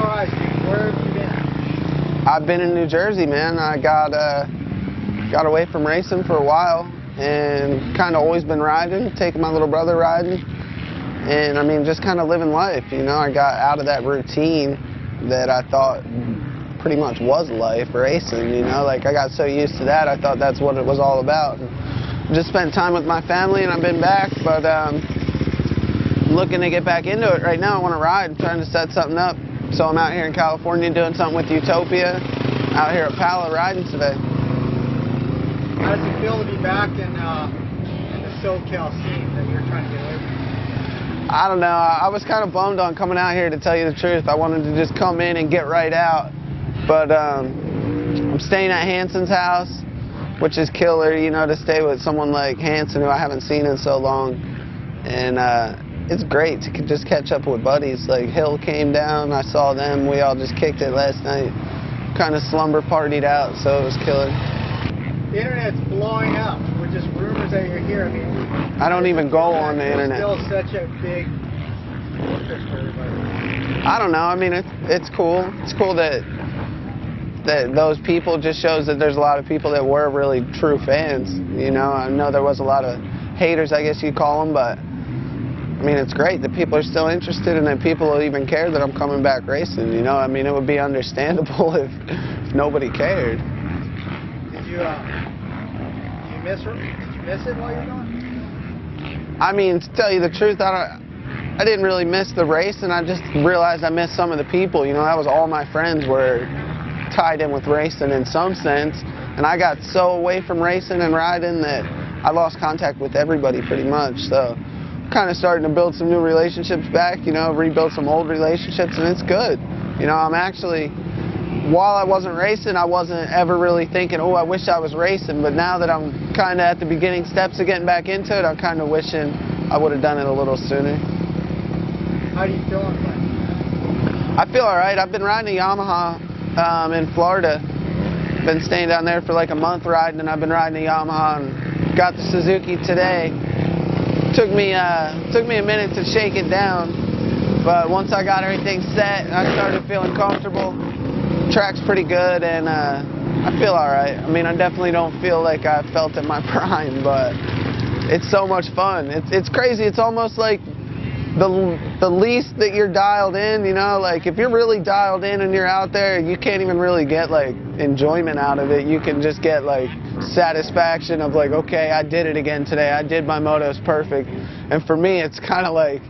surprised you? Where have you been? I've been in New Jersey, man. I got away from racing for a while and kind of always been riding, taking my little brother riding. And I mean, just kind of living life, you know. I got out of that routine that I thought pretty much was life, racing, you know. Like, I got so used to that, I thought that's what it was all about. And just spent time with my family, and I've been back, but I'm looking to get back into it right now. I want to ride, I'm trying to set something up. So I'm out here in California doing something with Utopia, out here at Pala riding today. How does it feel to be back in the SoCal scene that you're trying to get away from? I don't know. I was kind of bummed on coming out here, to tell you the truth. I wanted to just come in and get right out. But I'm staying at Hanson's house, which is killer, you know, to stay with someone like Hanson, who I haven't seen in so long. And it's great to just catch up with buddies. Like, Hill came down, I saw them, we all just kicked it last night. Kind of slumber partied out, so it was killer. The internet's blowing up with just rumors that you're here. I mean, I don't even go on the internet. It's still such a big interest for everybody. I don't know. I mean, it's cool. It's cool that those people, just shows that there's a lot of people that were really true fans. You know, I know there was a lot of haters, I guess you'd call them, but I mean, it's great that people are still interested and that people will even care that I'm coming back racing. You know, I mean, it would be understandable if nobody cared. Did you miss it while you're gone? I mean, to tell you the truth, I didn't really miss the race, and I just realized I missed some of the people. You know, that was all my friends were tied in with racing in some sense, and I got so away from racing and riding that I lost contact with everybody pretty much. So kind of starting to build some new relationships back, you know, rebuild some old relationships, and it's good. You know, I'm actually, while I wasn't racing, I wasn't ever really thinking, oh, I wish I was racing, but now that I'm kind of at the beginning steps of getting back into it, I'm kind of wishing I would have done it a little sooner. How do you feel on that? I feel all right. I've been riding a Yamaha in Florida. Been staying down there for like a month riding, and I've been riding a Yamaha and got the Suzuki today. Took me a minute to shake it down, but once I got everything set, I started feeling comfortable. Track's pretty good, and I feel all right. I mean, I definitely don't feel like I felt at my prime, but it's so much fun. It's crazy. It's almost like the least that you're dialed in, you know, like if you're really dialed in and you're out there, you can't even really get like enjoyment out of it. You can just get like satisfaction of like, okay, I did it again today. I did my motos perfect. And for me, it's kind of like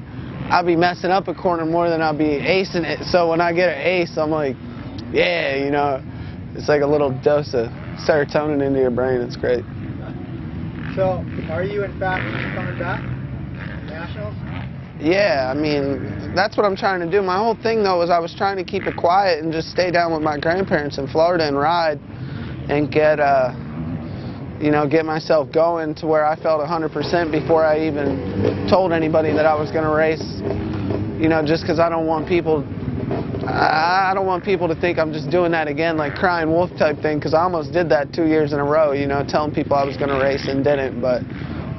I'll be messing up a corner more than I'll be acing it. So when I get an ace, I'm like, yeah, you know, it's like a little dose of serotonin into your brain. It's great. So, are you in fact coming back? Nationals? Yeah, I mean, that's what I'm trying to do. My whole thing, though, was I was trying to keep it quiet and just stay down with my grandparents in Florida and ride and get, you know, get myself going to where I felt 100% before I even told anybody that I was going to race. You know, just because I don't want people to think I'm just doing that again, like crying wolf type thing, because I almost did that 2 years in a row, you know, telling people I was going to race and didn't. But,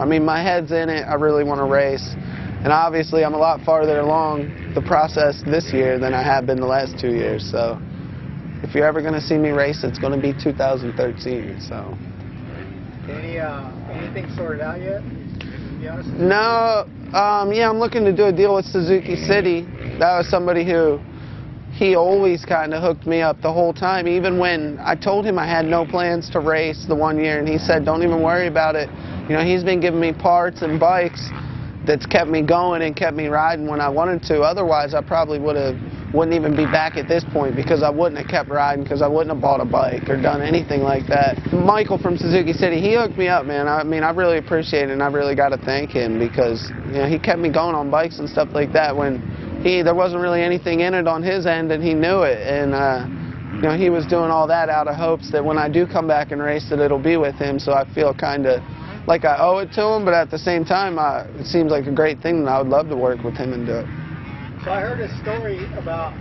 I mean, my head's in it. I really want to race. And obviously, I'm a lot farther along the process this year than I have been the last 2 years. So if you're ever going to see me race, it's going to be 2013. So. Anything sorted out yet? To be honest? No. Yeah, I'm looking to do a deal with Suzuki City. That was somebody who he always kind of hooked me up the whole time. Even when I told him I had no plans to race the 1 year, and he said, don't even worry about it. You know, he's been giving me parts and bikes that's kept me going and kept me riding when I wanted to. Otherwise, I probably wouldn't even be back at this point, because I wouldn't have kept riding, because I wouldn't have bought a bike or done anything like that. Michael from Suzuki City, he hooked me up, man. I mean, I really appreciate it, and I really got to thank him, because, you know, he kept me going on bikes and stuff like that when there wasn't really anything in it on his end, and he knew it. And you know, he was doing all that out of hopes that when I do come back and race, that it'll be with him. So I feel kind of like I owe it to him, but at the same time, it seems like a great thing, and I would love to work with him and do it. So I heard a story about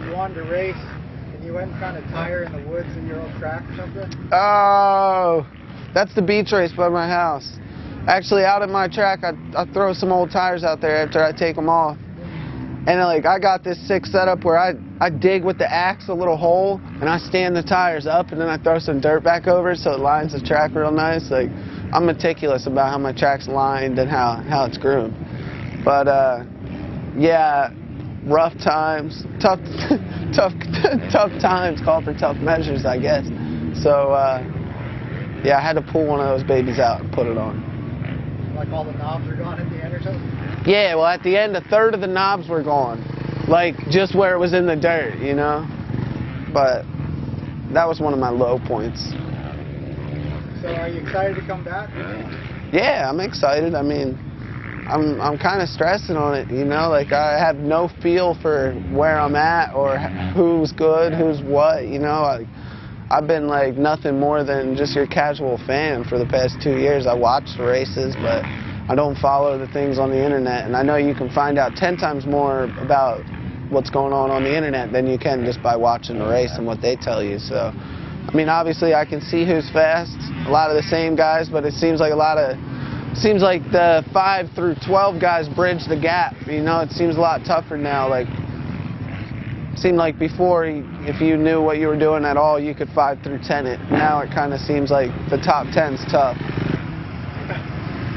you wanted to race, and you went and found a tire in the woods in your old track or something? Oh, that's the beach race by my house. Actually, out at my track, I throw some old tires out there after I take them off. And like I got this sick setup where I dig with the axe a little hole and I stand the tires up and then I throw some dirt back over it so it lines the track real nice. Like I'm meticulous about how my track's lined and how it's groomed. But yeah, rough times, tough times call for tough measures, I guess. So yeah, I had to pull one of those babies out and put it on. Like all the knobs are gone at the end or something? Yeah, well at the end a third of the knobs were gone. Like just where it was in the dirt, you know? But that was one of my low points. So are you excited to come back? Yeah, I'm excited. I mean, I'm kind of stressing on it, you know? Like I have no feel for where I'm at or who's good, who's what, you know? I've been like nothing more than just your casual fan for the past 2 years. I watch the races, but I don't follow the things on the internet. And I know you can find out 10 times more about what's going on the internet than you can just by watching the race and what they tell you. So, I mean, obviously I can see who's fast, a lot of the same guys, but it seems like the 5 through 12 guys bridge the gap. You know, it seems a lot tougher now. Like, seemed like before, if you knew what you were doing at all, you could 5 through 10 it. Now it kind of seems like the top 10's tough.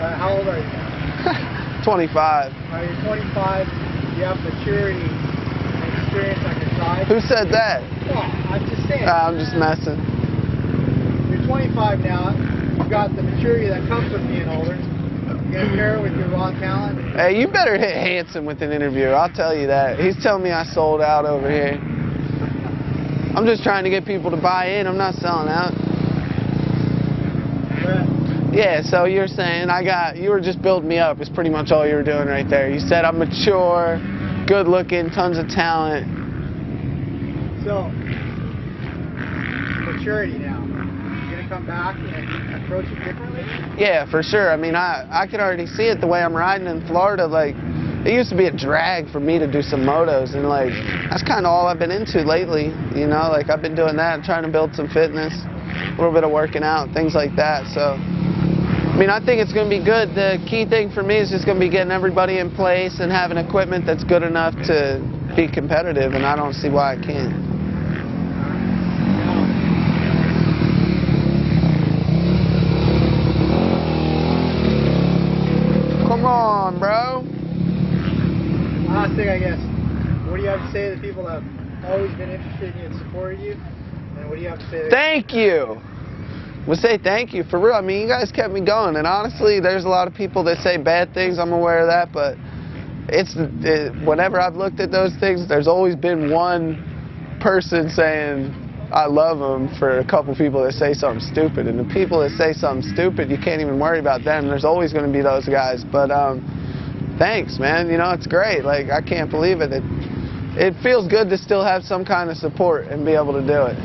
How old are you now? 25. You're 25. You have maturity and experience on your side. Who said that? Well, I'm just saying. I'm just messing. You're 25 now. You've got the maturity that comes with being older. You're going to pair it with your raw talent. Hey, you better hit Hanson with an interview, I'll tell you that. He's telling me I sold out over here. I'm just trying to get people to buy in, I'm not selling out. Yeah, so you're saying you were just building me up, is pretty much all you were doing right there. You said I'm mature, good looking, tons of talent. So, maturity now. Come back and approach it differently? Yeah, for sure. I mean, I can already see it the way I'm riding in Florida. Like, it used to be a drag for me to do some motos, and like, that's kind of all I've been into lately, you know? Like, I've been doing that, trying to build some fitness, a little bit of working out, things like that. So, I mean, I think it's going to be good. The key thing for me is just going to be getting everybody in place and having equipment that's good enough to be competitive, and I don't see why I can't. Come on, bro. Last thing, I guess. What do you have to say to the people that have always been interested in you and supported you? And what do you have to say to Thank you. We'll say thank you, for real. I mean, you guys kept me going. And honestly, there's a lot of people that say bad things. I'm aware of that. But whenever I've looked at those things, there's always been one person saying I love them for a couple people that say something stupid. And the people that say something stupid, you can't even worry about them. There's always going to be those guys. But thanks, man. You know, it's great. Like, I can't believe it. It feels good to still have some kind of support and be able to do it.